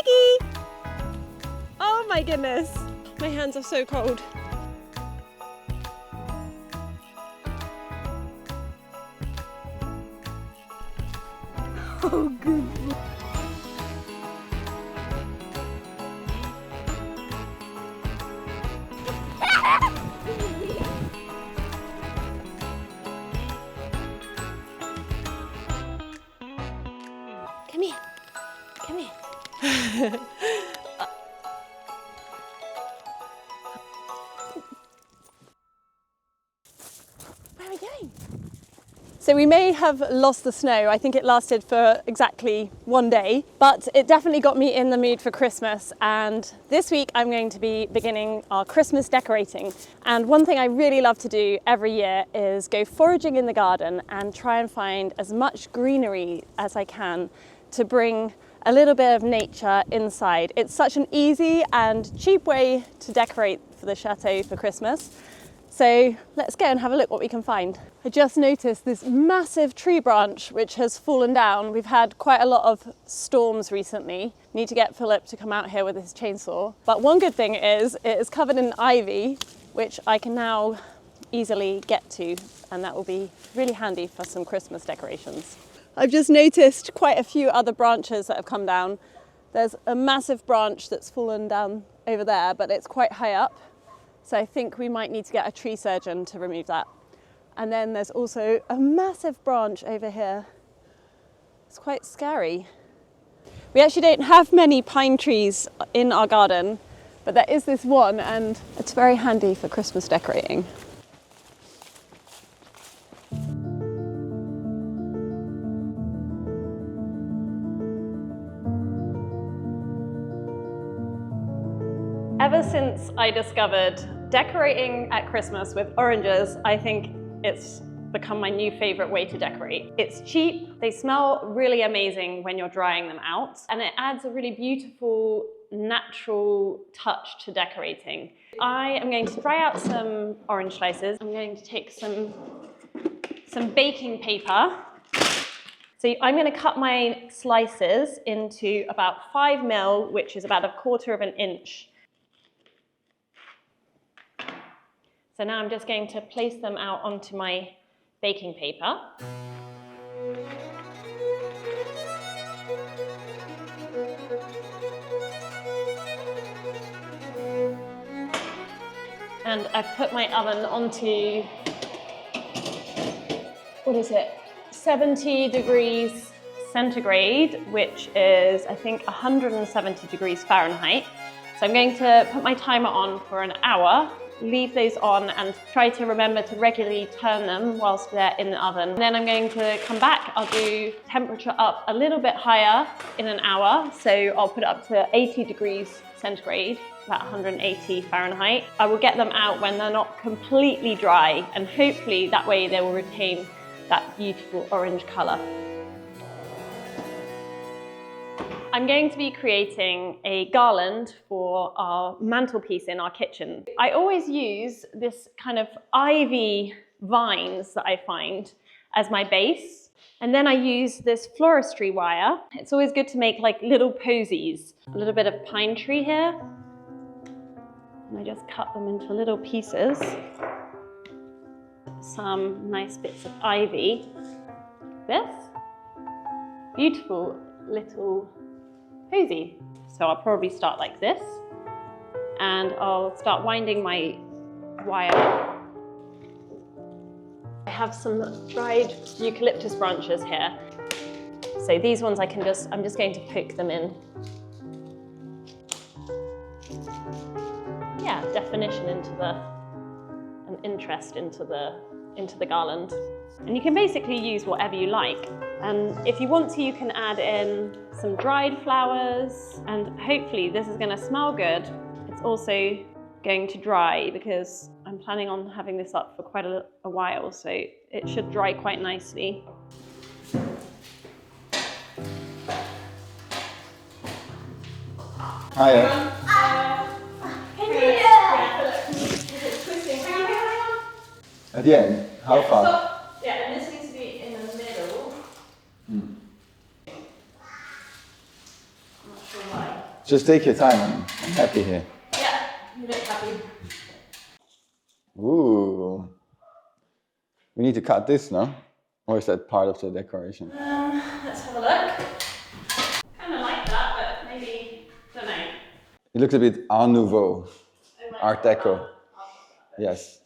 Mickey! Oh my goodness, my hands are so cold. Oh, good. Come here. Come here. Where are we going? So we may have lost the snow. I think it lasted for exactly one day, but it definitely got me in the mood for Christmas. And this week I'm going to be beginning our Christmas decorating. And one thing I really love to do every year is go foraging in the garden and try and find as much greenery as I can to bring a little bit of nature inside. It's such an easy and cheap way to decorate for the chateau for Christmas. So let's go and have a look what we can find. I just noticed this massive tree branch which has fallen down. We've had quite a lot of storms recently. Need to get Philip to come out here with his chainsaw. But one good thing is it is covered in ivy, which I can now easily get to, and that will be really handy for some Christmas decorations. I've just noticed quite a few other branches that have come down. There's a massive branch that's fallen down over there, but it's quite high up. So I think we might need to get a tree surgeon to remove that. And then there's also a massive branch over here. It's quite scary. We actually don't have many pine trees in our garden, but there is this one and it's very handy for Christmas decorating. Ever since I discovered decorating at Christmas with oranges, I think it's become my new favorite way to decorate. It's cheap, they smell really amazing when you're drying them out, and it adds a really beautiful, natural touch to decorating. I am going to dry out some orange slices. I'm going to take some baking paper. So I'm going to cut my slices into about 5 mil, which is about 1/4 of an inch. So now I'm just going to place them out onto my baking paper. And I've put my oven onto, 70 degrees centigrade, which is, I think, 170 degrees Fahrenheit. So I'm going to put my timer on for an hour. Leave those on and try to remember to regularly turn them whilst they're in the oven. And then I'm going to come back, I'll do temperature up a little bit higher in an hour. So I'll put it up to 80 degrees centigrade, about 180 Fahrenheit. I will get them out when they're not completely dry, and hopefully that way they will retain that beautiful orange color. I'm going to be creating a garland for our mantelpiece in our kitchen. I always use this kind of ivy vines that I find as my base. And then I use this floristry wire. It's always good to make like little posies. A little bit of pine tree here. And I just cut them into little pieces. Some nice bits of ivy. This beautiful little posy. So I'll probably start like this, and I'll start winding my wire. I have some dried eucalyptus branches here. So these ones I'm just going to poke them in. Yeah, definition into and interest into the garland. And you can basically use whatever you like. And if you want to, you can add in some dried flowers, and hopefully this is going to smell good. It's also going to dry because I'm planning on having this up for quite a while, so it should dry quite nicely. Hiya. At the end? How far? Yeah, and this needs to be in the middle. I'm not sure why. Just take your time. I'm happy here. Yeah, you look happy. Ooh. We need to cut this, no? Or is that part of the decoration? Let's have a look. Kind of like that, but maybe, don't know. It looks a bit Art Nouveau, Art Deco. Yes.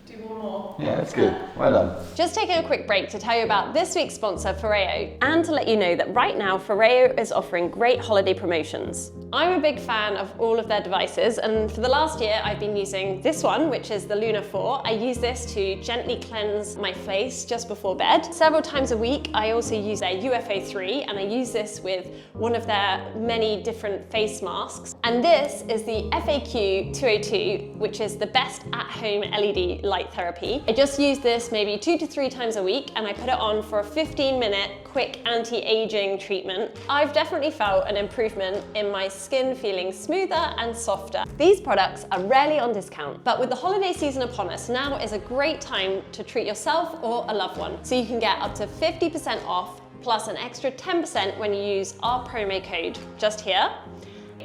Do one more. Yeah, that's good. Well done. Just taking a quick break to tell you about this week's sponsor, Foreo, and to let you know that right now Foreo is offering great holiday promotions. I'm a big fan of all of their devices, and for the last year I've been using this one, which is the Luna 4. I use this to gently cleanse my face just before bed. Several times a week I also use their UFO 3, and I use this with one of their many different face masks. And this is the FAQ 202, which is the best at-home LED light therapy. I just use this maybe 2 to 3 times a week, and I put it on for a 15-minute quick anti-aging treatment. I've definitely felt an improvement in my skin feeling smoother and softer. These products are rarely on discount, but with the holiday season upon us, now is a great time to treat yourself or a loved one. So you can get up to 50% off plus an extra 10% when you use our promo code just here.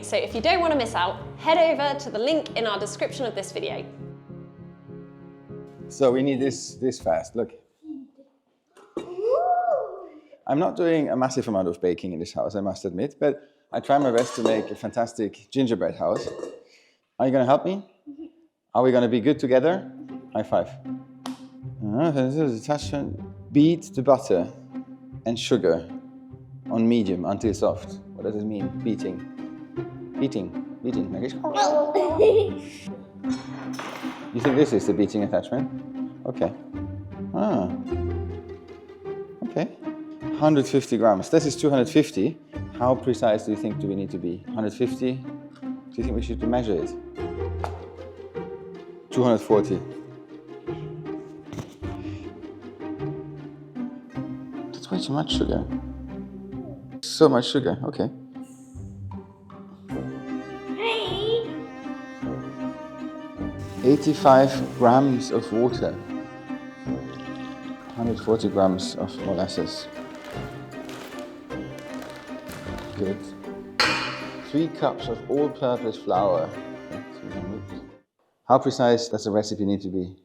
So if you don't want to miss out, head over to the link in our description of this video. So we need this fast, look. I'm not doing a massive amount of baking in this house, I must admit, but I try my best to make a fantastic gingerbread house. Are you going to help me? Are we going to be good together? High five. This is attachment. Beat the butter and sugar on medium until soft. What does it mean? Beating. Beating. You think this is the beating attachment? Okay. Okay. 150 grams. This is 250. How precise do you think we need to be? 150? Do you think we should measure it? 240. That's way too much sugar. So much sugar. Okay. 85 grams of water. 140 grams of molasses. Good. 3 cups of all-purpose flour. How precise does the recipe need to be?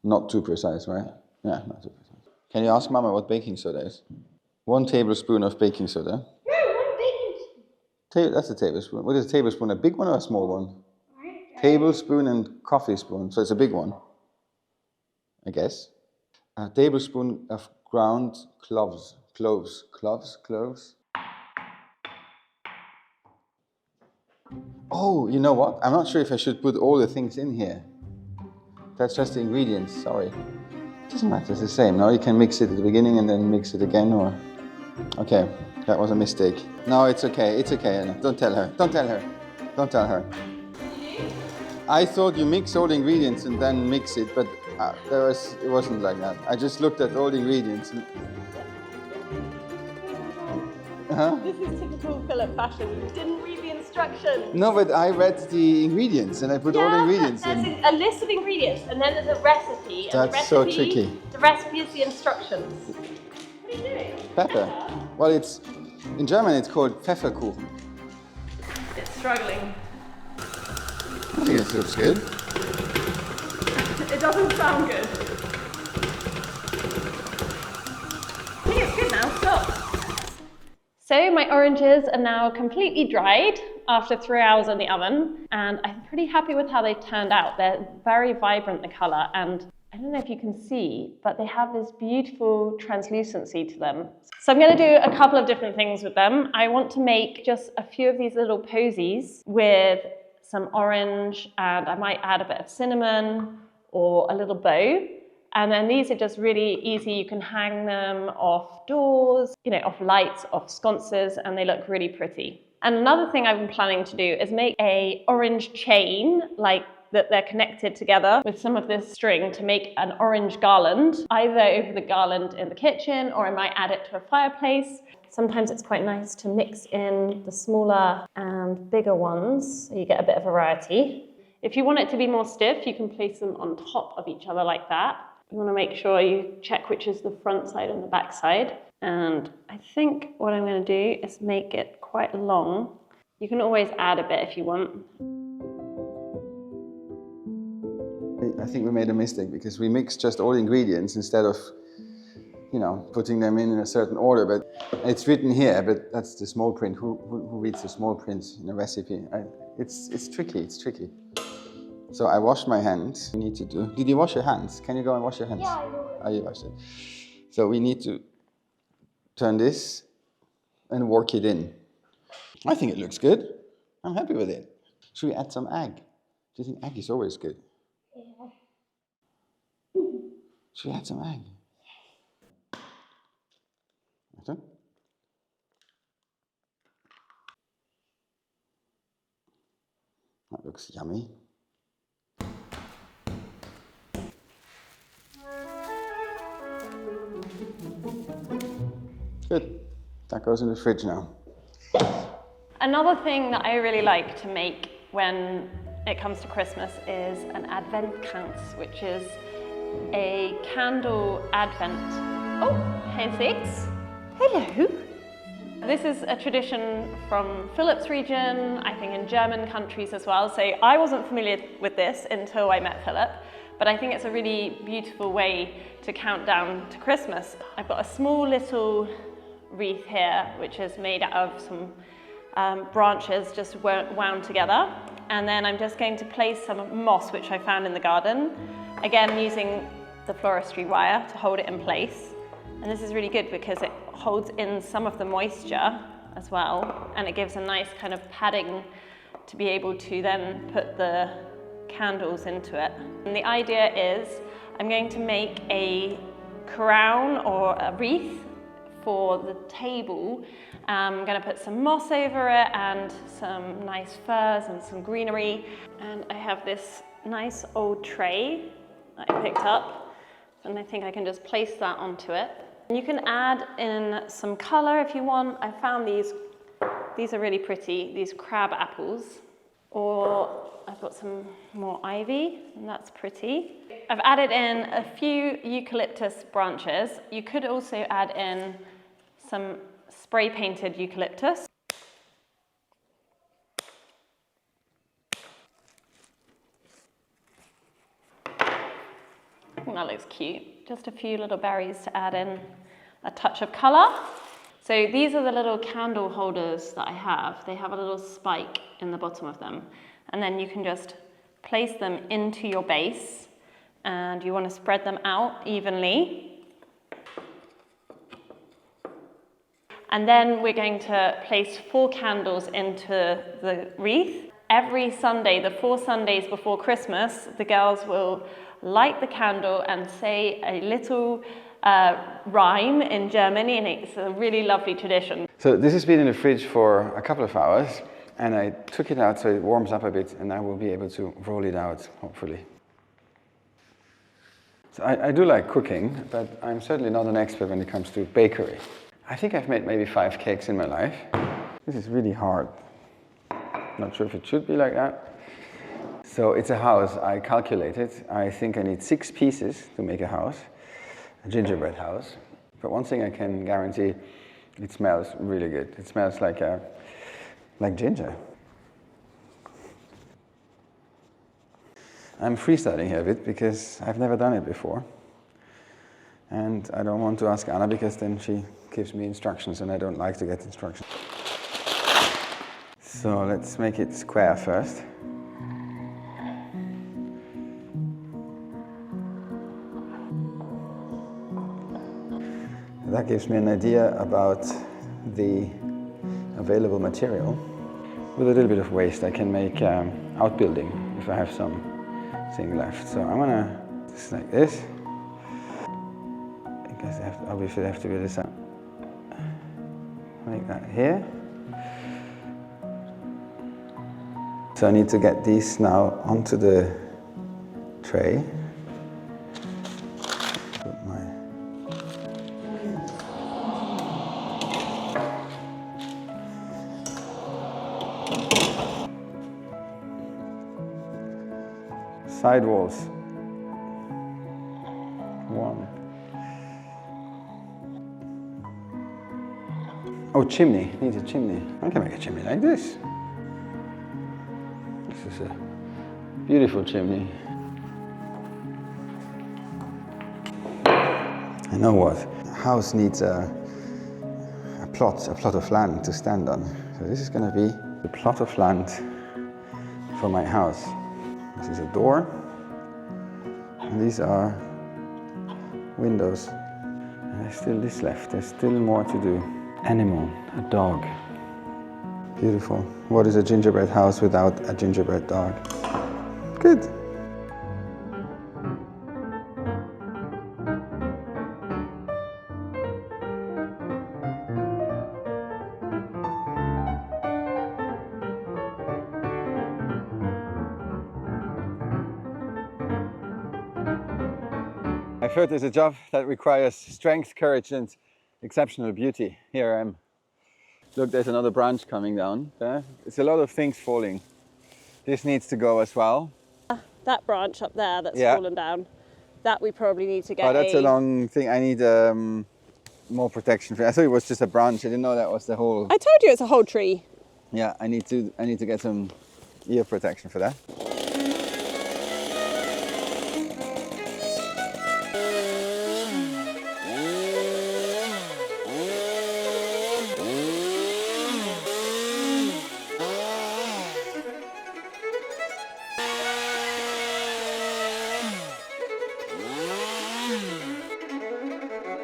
Not too precise, right? Yeah, not too precise. Can you ask Mama what baking soda is? 1 tablespoon of baking soda. No, 1 baking spoon. That's a tablespoon. What is a tablespoon? A big one or a small one? Tablespoon and coffee spoon, so it's a big one, I guess. A tablespoon of ground cloves. Oh, you know what? I'm not sure if I should put all the things in here. That's just the ingredients, sorry. Doesn't matter, it's the same. Now you can mix it at the beginning and then mix it again, or... Okay, that was a mistake. No, it's okay, Anna. Don't tell her. I thought you mix all the ingredients and then mix it, but it wasn't like that. I just looked at all the ingredients. And... This is typical Philip fashion. You didn't read the instructions. No, but I read the ingredients and I put all the ingredients in. There's a list of ingredients and then there's a recipe. That's so tricky. The recipe is the instructions. What are you doing? Pepper. Well, in German it's called Pfefferkuchen. It's struggling. I think it looks good. It doesn't sound good. I think it's good now, stop. So my oranges are now completely dried after 3 hours in the oven, and I'm pretty happy with how they turned out. They're very vibrant, the colour, and I don't know if you can see, but they have this beautiful translucency to them. So I'm going to do a couple of different things with them. I want to make just a few of these little posies with some orange, and I might add a bit of cinnamon or a little bow. And then these are just really easy. You can hang them off doors, off lights, off sconces, and they look really pretty. And another thing I've been planning to do is make a orange chain, like that they're connected together with some of this string to make an orange garland, either over the garland in the kitchen, or I might add it to a fireplace. Sometimes it's quite nice to mix in the smaller and bigger ones, so you get a bit of variety. If you want it to be more stiff, you can place them on top of each other like that. You want to make sure you check which is the front side and the back side. And I think what I'm going to do is make it quite long. You can always add a bit if you want. I think we made a mistake because we mixed just all the ingredients instead of, you know, putting them in a certain order. But it's written here, but that's the small print. Who reads the small print in a recipe? It's tricky, it's tricky. So I washed my hands. We need to do. Did you wash your hands? Can you go and wash your hands? Yeah, I will. Oh, you washed it. So we need to turn this and work it in. I think it looks good. I'm happy with it. Should we add some egg? Do you think egg is always good? Yeah. Should we add some egg? Okay. That looks yummy. Good. That goes in the fridge now. Another thing that I really like to make when it comes to Christmas is an adventkranz, which is a candle advent. Oh, hey Six. Hello. This is a tradition from Philip's region, I think in German countries as well. So I wasn't familiar with this until I met Philip, but I think it's a really beautiful way to count down to Christmas. I've got a small little wreath here, which is made out of some branches just wound together. And then I'm just going to place some moss, which I found in the garden. Again, using the floristry wire to hold it in place. And this is really good because it holds in some of the moisture as well. And it gives a nice kind of padding to be able to then put the candles into it. And the idea is I'm going to make a crown or a wreath for the table. I'm going to put some moss over it and some nice furs and some greenery. And I have this nice old tray that I picked up, and I think I can just place that onto it. You can add in some color if you want. I found these are really pretty, these crab apples. Or I've got some more ivy, and that's pretty. I've added in a few eucalyptus branches. You could also add in some spray painted eucalyptus. I think that looks cute. Just a few little berries to add in a touch of color. So these are the little candle holders that I have. They have a little spike in the bottom of them. And then you can just place them into your base, and you want to spread them out evenly. And then we're going to place 4 candles into the wreath. Every Sunday, the 4 Sundays before Christmas, the girls will light the candle and say a little rhyme in German, and it's a really lovely tradition. So this has been in the fridge for a couple of hours, and I took it out so it warms up a bit, and I will be able to roll it out, hopefully. So I do like cooking, but I'm certainly not an expert when it comes to bakery. I think I've made maybe 5 cakes in my life. This is really hard. Not sure if it should be like that. So it's a house, I calculated. I think I need 6 pieces to make a house, a gingerbread house. But one thing I can guarantee, it smells really good. It smells like ginger. I'm freestyling here a bit because I've never done it before. And I don't want to ask Anna because then she gives me instructions and I don't like to get instructions. So let's make it square first. That gives me an idea about the available material. With a little bit of waste I can make outbuilding if I have something left. So I'm gonna just like this. I guess obviously I have to do this up. Make that here. So I need to get these now onto the tray. Put my side walls chimney. Needs a chimney. I can make a chimney like this. This is a beautiful chimney. I know what. A house needs a plot of land to stand on. So this is going to be the plot of land for my house. This is a door, and these are windows. And there's still this left. There's still more to do. Animal, a dog. Beautiful. What is a gingerbread house without a gingerbread dog? Good. I've heard there's a job that requires strength, courage and exceptional beauty. Here I am. Look, there's another branch coming down there. It's a lot of things falling. This needs to go as well. That branch up there that's Yeah. fallen down, that we probably need to get. Oh, that's a long thing. I need more protection for it. I thought it was just a branch. I didn't know that was the whole. I told you it's a whole tree. Yeah, I need to get some ear protection for that.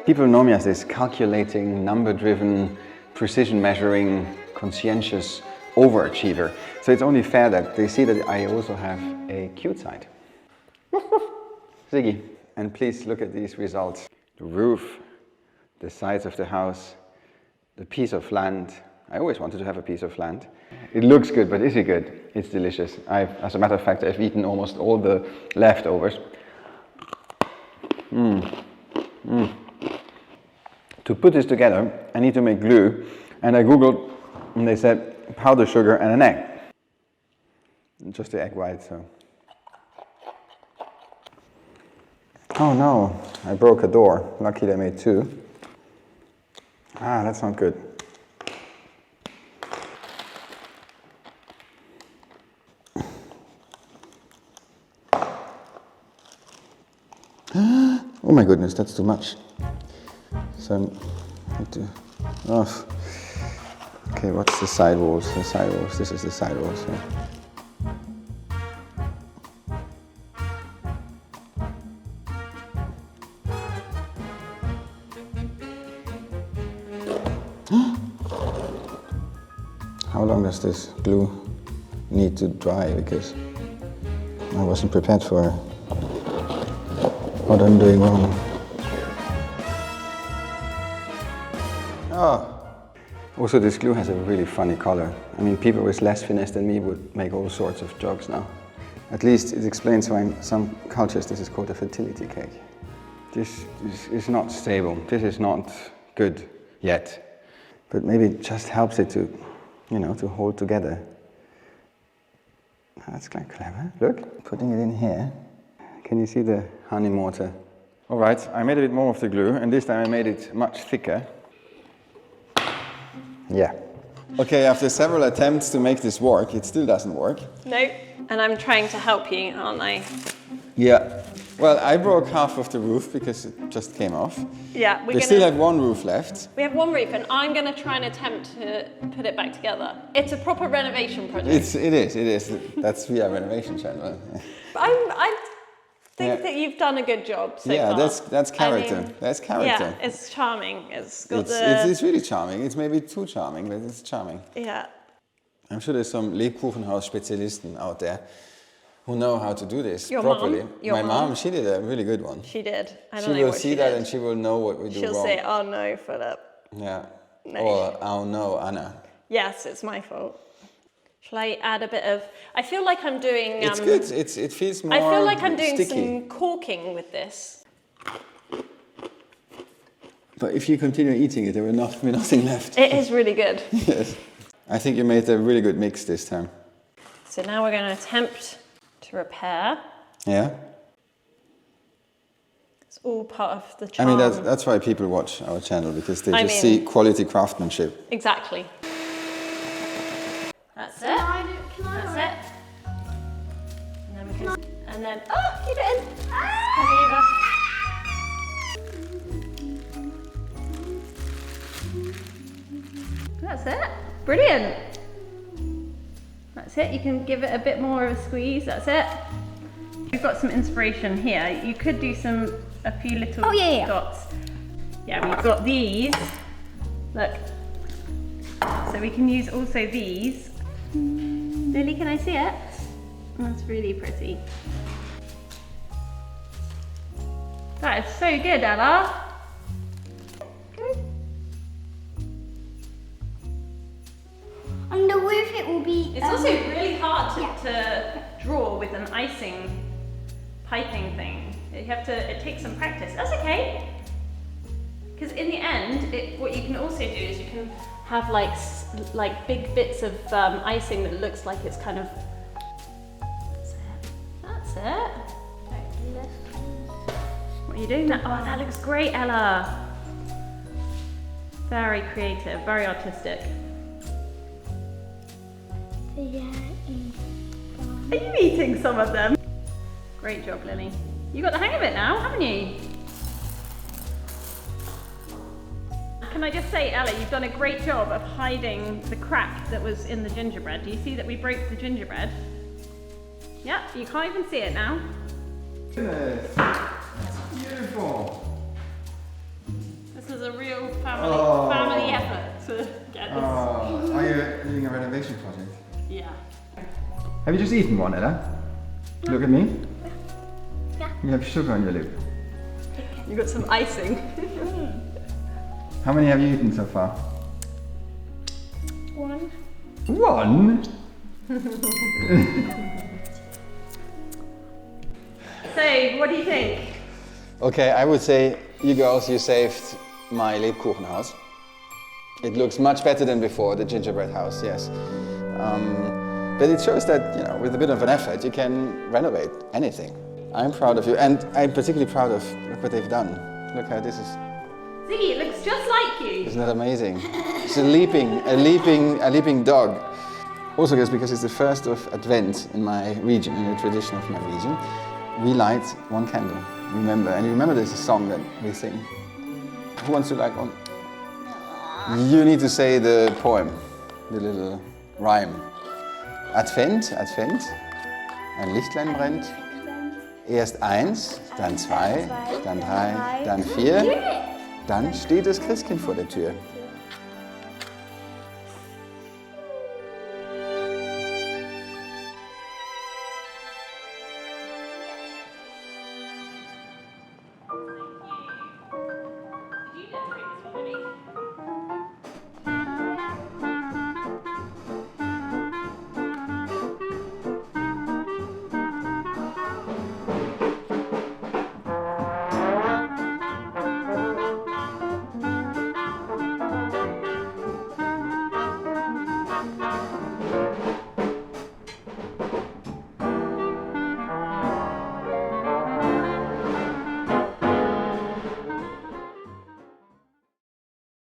People know me as this calculating, number-driven, precision-measuring, conscientious overachiever. So it's only fair that they see that I also have a cute side. Ziggy. And please look at these results. The roof, the size of the house, the piece of land. I always wanted to have a piece of land. It looks good, but is it good? It's delicious. As a matter of fact, I've eaten almost all the leftovers. To put this together, I need to make glue, and I googled, and they said powdered sugar and an egg. Just the egg white, so. Oh no, I broke a door. Lucky they made two. Ah, that's not good. Oh my goodness, that's too much. So I need to, oh. Okay, what's the sidewalls? The sidewalls, this is the sidewalls. Yeah. How long does this glue need to dry? Because I wasn't prepared for what I'm doing wrong. Oh. Also, this glue has a really funny color. I mean, people with less finesse than me would make all sorts of jokes now. At least it explains why in some cultures this is called a fertility cake. This is not stable. This is not good yet. But maybe it just helps it to, you know, to hold together. That's quite clever. Look, putting it in here. Can you see the honey mortar? All right, I made a bit more of the glue, and this time I made it much thicker. Yeah. Okay, after several attempts to make this work, it still doesn't work. No, and I'm trying to help you, aren't I? Yeah. Well, I broke half of the roof because it just came off. Yeah, We still have one roof left. We have one roof, and I'm going to try and attempt to put it back together. It's a proper renovation project. It is. That's via renovation channel. I think that you've done a good job so far. that's character. I mean, That's character. Yeah, it's charming. It's got It's really charming. It's maybe too charming, but it's charming. Yeah. I'm sure there's some Lebkuchenhaus-Spezialisten out there who know how to do this properly. Your My mom? mom, she did a really good one. She did. I don't She know will what see she that did. and she will know what we do She'll wrong. say, "Oh no, Philip." Yeah. No. Or, "Oh no, Anna." Yes, it's my fault. Shall I add a bit of? I feel like I'm doing. It's good. It feels more I feel like I'm doing sticky. some corking with this. But if you continue eating it, there will not be nothing left. It is really good. Yes. I think you made a really good mix this time. So now we're going to attempt to repair. Yeah? It's all part of the I charm. mean, that's why people watch our channel, because they just mean- see quality craftsmanship. Exactly. That's it. That's it. And then we can, and then, oh, keep it in. Come over. That's it. Brilliant. That's it. You can give it a bit more of a squeeze. That's it. We've got some inspiration here. You could do a few little dots. Yeah, we've got these. Look. So we can use also these. Lily, can I see it? That's really pretty. That is so good, Ella. On the roof it will be... It's also really hard to draw with an icing piping thing. It takes some practice. That's okay. Because in the end, what you can also do is you can have like big bits of icing that looks like it's kind of... That's it. What are you doing? Oh, that looks great, Ella. Very creative, very artistic. Are you eating some of them? Great job, Lily. You got the hang of it now, haven't you? Can I just say, Ella, you've done a great job of hiding the crack that was in the gingerbread. Do you see that we broke the gingerbread? Yeah, you can't even see it now. Goodness, that's beautiful. This is a real family effort to get this. Oh, are you doing a renovation project? Yeah. Have you just eaten one, Ella? Look at me. Yeah. You have sugar on your lip. You got some icing. How many have you eaten so far? One. One? So, what do you think? Okay, I would say, you girls, you saved my Lebkuchenhaus. It looks much better than before, the gingerbread house, yes. But it shows that, you know, with a bit of an effort, you can renovate anything. I'm proud of you, and I'm particularly proud of, look what they've done. Look how this is. Ziggy, it looks just like you. Isn't that amazing? It's a leaping dog. Also, just because it's the first of Advent in my region, in the tradition of my region, we light one candle. Remember, and you remember there's a song that we sing. Who wants to light one? You need to say the poem, the little rhyme. Advent, Advent, ein Lichtlein brennt. Erst eins, dann zwei, dann drei, dann vier. Dann steht das Christkind vor der Tür.